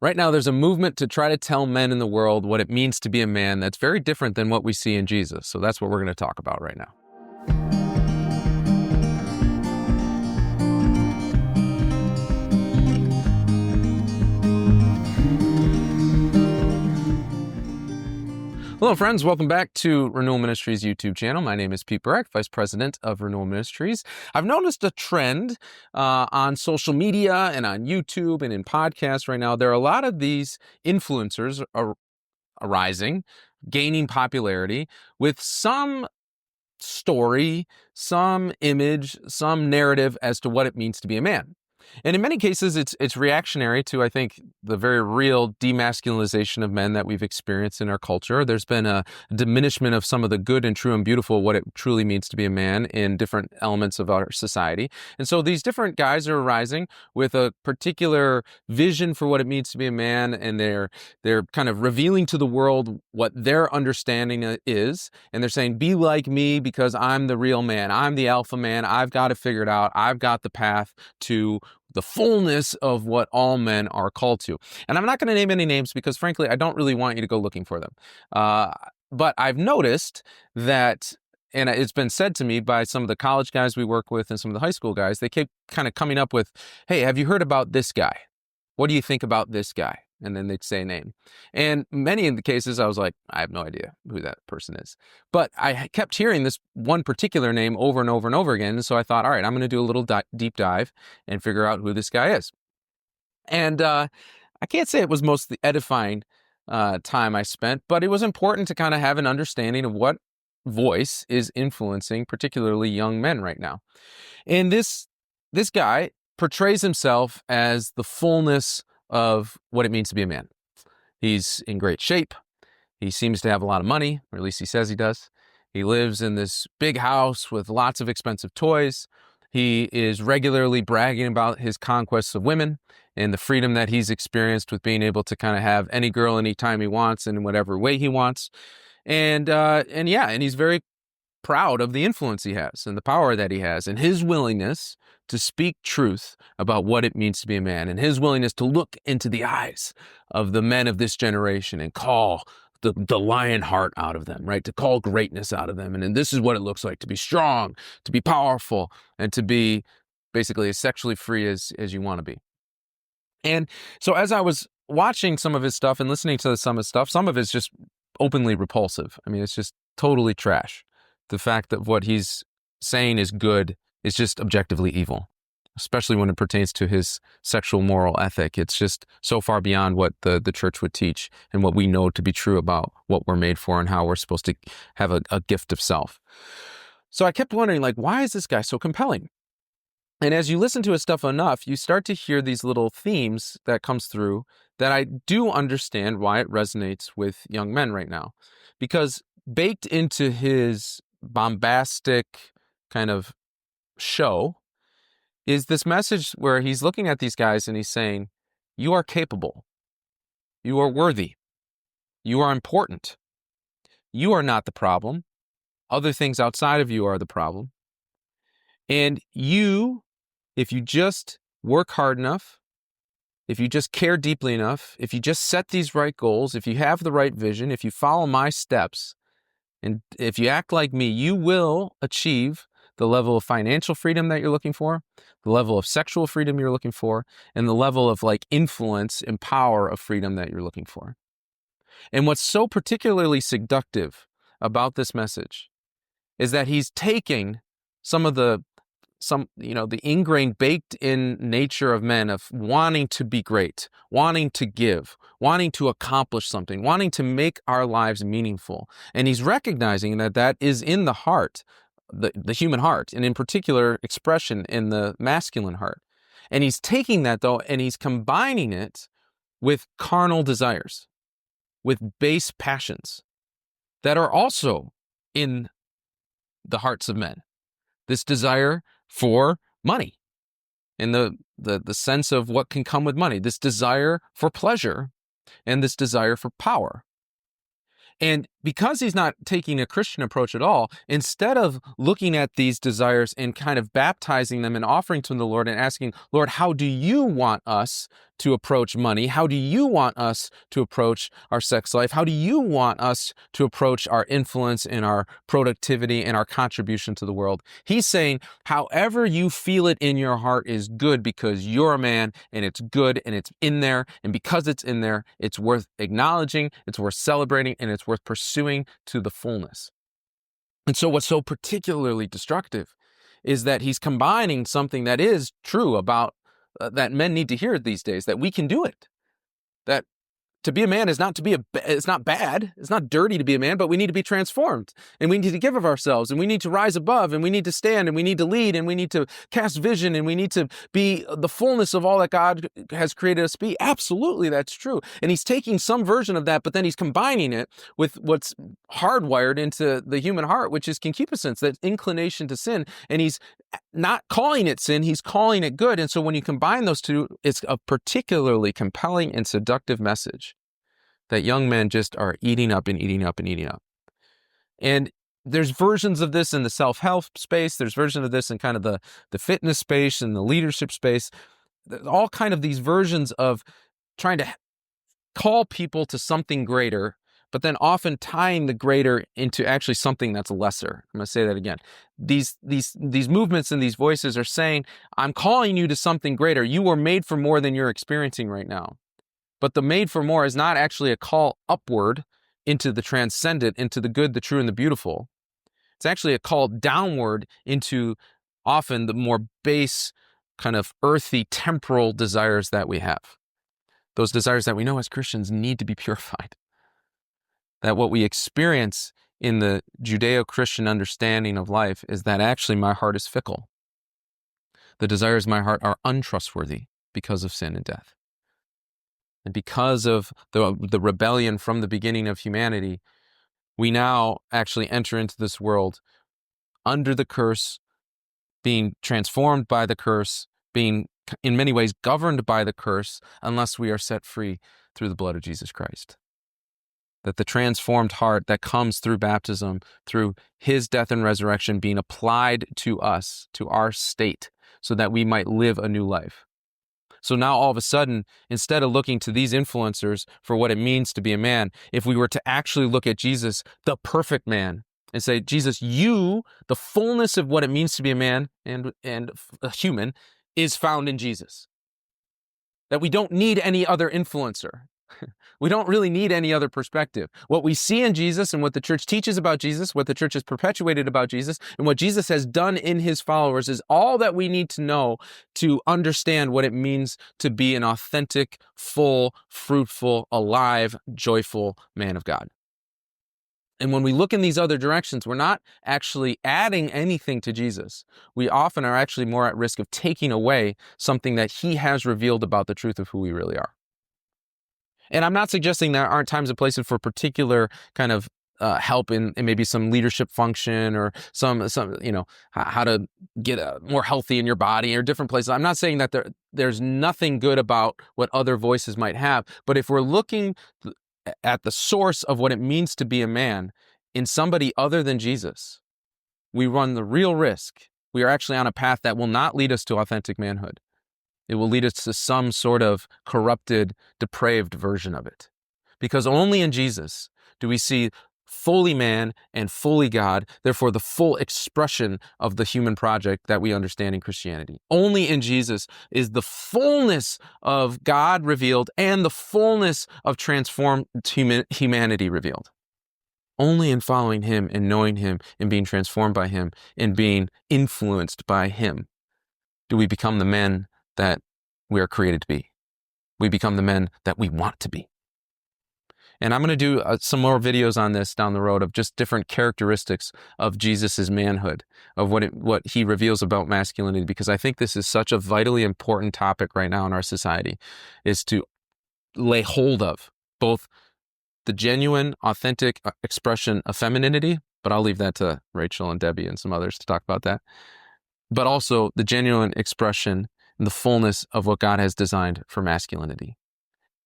Right now, there's a movement to try to tell men in the world what it means to be a man that's very different than what we see in Jesus. So that's what we're going to talk about right now. Hello, friends. Welcome back to Renewal Ministries YouTube channel. My name is Pete Burak, Vice President of Renewal Ministries. I've noticed a trend on social media and on YouTube and in podcasts right now. There are a lot of these influencers arising, gaining popularity with some story, some image, some narrative as to what it means to be a man. And in many cases, it's reactionary to, I think, the very real demasculinization of men that we've experienced in our culture. There's been a diminishment of some of the good and true and beautiful, what it truly means to be a man in different elements of our society. And so these different guys are arising with a particular vision for what it means to be a man, and they're kind of revealing to the world what their understanding is. And they're saying, be like me because I'm the real man. I'm the alpha man. I've got it figured out. I've got the path to the fullness of what all men are called to. And I'm not going to name any names because, frankly, I don't really want you to go looking for them. But I've noticed that, and it's been said to me by some of the college guys we work with and some of the high school guys, they keep kind of coming up with, hey, have you heard about this guy? What do you think about this guy? And then they'd say a name. And many of the cases, I was like, I have no idea who that person is. But I kept hearing this one particular name over and over and over again. And so I thought, all right, I'm going to do a little deep dive and figure out who this guy is. And I can't say it was most the edifying time I spent, but it was important to kind of have an understanding of what voice is influencing particularly young men right now. And this guy portrays himself as the fullness of what it means to be a man. He's in great shape. He seems to have a lot of money, or at least he says he does. He lives in this big house with lots of expensive toys. He is regularly bragging about his conquests of women and the freedom that he's experienced with being able to kind of have any girl anytime he wants and in whatever way he wants. And he's very proud of the influence he has and the power that he has and his willingness to speak truth about what it means to be a man, and his willingness to look into the eyes of the men of this generation and call the lion heart out of them, right? To call greatness out of them. And this is what it looks like to be strong, to be powerful, and to be basically as sexually free as you want to be. And so as I was watching some of his stuff and listening to some of his stuff, some of it's just openly repulsive. I mean, it's just totally trash. The fact that what he's saying is good is just objectively evil, especially when it pertains to his sexual moral ethic. It's just so far beyond what the church would teach and what we know to be true about what we're made for and how we're supposed to have a gift of self. So I kept wondering, like, why is this guy so compelling? And as you listen to his stuff enough, you start to hear these little themes that comes through that I do understand why it resonates with young men right now. Because baked into his bombastic kind of show is this message where he's looking at these guys and he's saying, you are capable, you are worthy, you are important, you are not the problem, other things outside of you are the problem, and you, if you just work hard enough, if you just care deeply enough, if you just set these right goals, if you have the right vision, if you follow my steps, and if you act like me, you will achieve the level of financial freedom that you're looking for, the level of sexual freedom you're looking for, and the level of influence and power of freedom that you're looking for. And what's so particularly seductive about this message is that he's taking the ingrained, baked in nature of men of wanting to be great, wanting to give, wanting to accomplish something, wanting to make our lives meaningful. And he's recognizing that is in the heart, the human heart, and in particular expression in the masculine heart. And he's taking that, though, and he's combining it with carnal desires, with base passions that are also in the hearts of men. This desire for money, in the sense of what can come with money, this desire for pleasure, and this desire for power. And because he's not taking a Christian approach at all, instead of looking at these desires and kind of baptizing them and offering to the Lord and asking, Lord, how do you want us to approach money? How do you want us to approach our sex life? How do you want us to approach our influence and our productivity and our contribution to the world? He's saying, however you feel it in your heart is good because you're a man, and it's good and it's in there. And because it's in there, it's worth acknowledging, it's worth celebrating, and it's worth pursuing to the fullness. And so what's so particularly destructive is that he's combining something that is true about that men need to hear these days, that we can do it. That to be a man is not it's not bad. It's not dirty to be a man, but we need to be transformed, and we need to give of ourselves, and we need to rise above, and we need to stand, and we need to lead, and we need to cast vision, and we need to be the fullness of all that God has created us to be. Absolutely, that's true. And he's taking some version of that, but then he's combining it with what's hardwired into the human heart, which is concupiscence, that inclination to sin. And he's not calling it sin, he's calling it good. And so when you combine those two, it's a particularly compelling and seductive message that young men just are eating up and eating up and eating up. And there's versions of this in the self-help space. There's versions of this in kind of the fitness space and the leadership space. There's all kind of these versions of trying to call people to something greater, but then often tying the greater into actually something that's lesser. I'm going to say that again. These movements and these voices are saying, I'm calling you to something greater. You were made for more than you're experiencing right now. But the made for more is not actually a call upward into the transcendent, into the good, the true, and the beautiful. It's actually a call downward into often the more base, kind of earthy, temporal desires that we have. Those desires that we know as Christians need to be purified. That what we experience in the Judeo-Christian understanding of life is that actually my heart is fickle. The desires of my heart are untrustworthy because of sin and death. And because of the rebellion from the beginning of humanity, we now actually enter into this world under the curse, being transformed by the curse, being in many ways governed by the curse, unless we are set free through the blood of Jesus Christ. That the transformed heart that comes through baptism, through his death and resurrection being applied to us, to our state, so that we might live a new life. So now all of a sudden, instead of looking to these influencers for what it means to be a man, if we were to actually look at Jesus, the perfect man, and say, Jesus, you, the fullness of what it means to be a man and a human, is found in Jesus. That we don't need any other influencer. We don't really need any other perspective. What we see in Jesus and what the church teaches about Jesus, what the church has perpetuated about Jesus, and what Jesus has done in his followers is all that we need to know to understand what it means to be an authentic, full, fruitful, alive, joyful man of God. And when we look in these other directions, we're not actually adding anything to Jesus. We often are actually more at risk of taking away something that he has revealed about the truth of who we really are. And I'm not suggesting there aren't times and places for particular kind of help in maybe some leadership function or some how to get more healthy in your body or different places. I'm not saying that there's nothing good about what other voices might have. But if we're looking at the source of what it means to be a man in somebody other than Jesus, we run the real risk. We are actually on a path that will not lead us to authentic manhood. It will lead us to some sort of corrupted, depraved version of it. Because only in Jesus do we see fully man and fully God, therefore the full expression of the human project that we understand in Christianity. Only in Jesus is the fullness of God revealed and the fullness of transformed humanity revealed. Only in following him and knowing him and being transformed by him and being influenced by him do we become the men that we are created to be. We become the men that we want to be. And I'm going to do some more videos on this down the road of just different characteristics of Jesus's manhood, of what he reveals about masculinity, because I think this is such a vitally important topic right now in our society, is to lay hold of both the genuine, authentic expression of femininity, but I'll leave that to Rachel and Debbie and some others to talk about that, but also the genuine expression and the fullness of what God has designed for masculinity.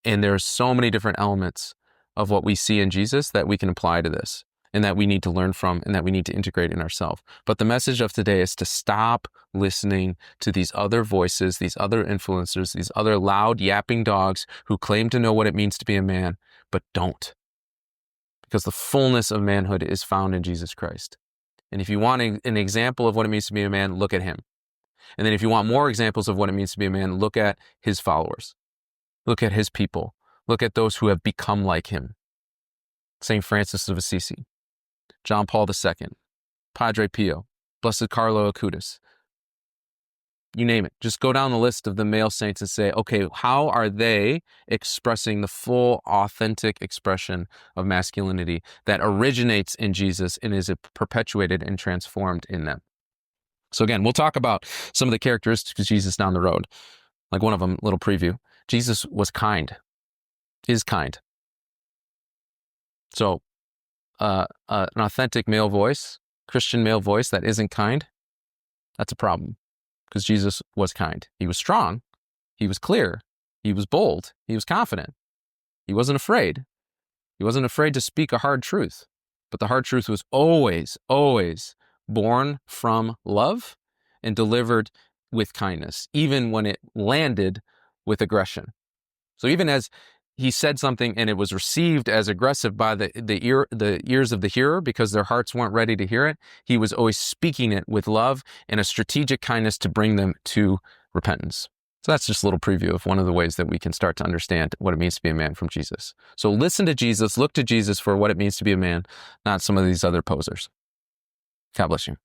And there are so many different elements of what we see in Jesus that we can apply to this. and that we need to learn from and that we need to integrate in ourselves. But the message of today is to stop listening to these other voices, these other influencers, these other loud yapping dogs who claim to know what it means to be a man, but don't. Because the fullness of manhood is found in Jesus Christ. And if you want an example of what it means to be a man, look at him. And then if you want more examples of what it means to be a man, look at his followers. Look at his people. Look at those who have become like him. St. Francis of Assisi, John Paul II, Padre Pio, Blessed Carlo Acutis. You name it. Just go down the list of the male saints and say, okay, how are they expressing the full, authentic expression of masculinity that originates in Jesus and is perpetuated and transformed in them? So again, we'll talk about some of the characteristics of Jesus down the road. Like one of them, little preview. Jesus was kind, is kind. So an authentic male voice, Christian male voice that isn't kind, that's a problem, because Jesus was kind. He was strong. He was clear. He was bold. He was confident. He wasn't afraid. He wasn't afraid to speak a hard truth. But the hard truth was always, always born from love and delivered with kindness, even when it landed with aggression. So even as he said something and it was received as aggressive by the ears of the hearer because their hearts weren't ready to hear it, he was always speaking it with love and a strategic kindness to bring them to repentance. So that's just a little preview of one of the ways that we can start to understand what it means to be a man from Jesus. So listen to Jesus, look to Jesus for what it means to be a man, not some of these other posers. God bless you.